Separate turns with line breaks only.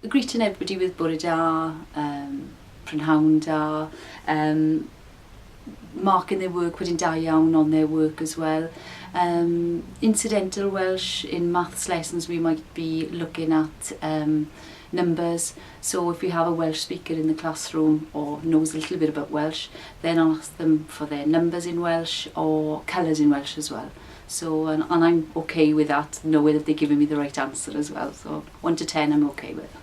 greeting everybody with bore da, prynhawn da, marking their work, putting da iawn on their work as well. Incidental Welsh, in maths lessons we might be looking at numbers. So if we have a Welsh speaker in the classroom or knows a little bit about Welsh, then I'll ask them for their numbers in Welsh or colours in Welsh as well. So, and I'm okay with that, knowing that they're giving me the right answer as well. So 1 to 10 I'm okay with.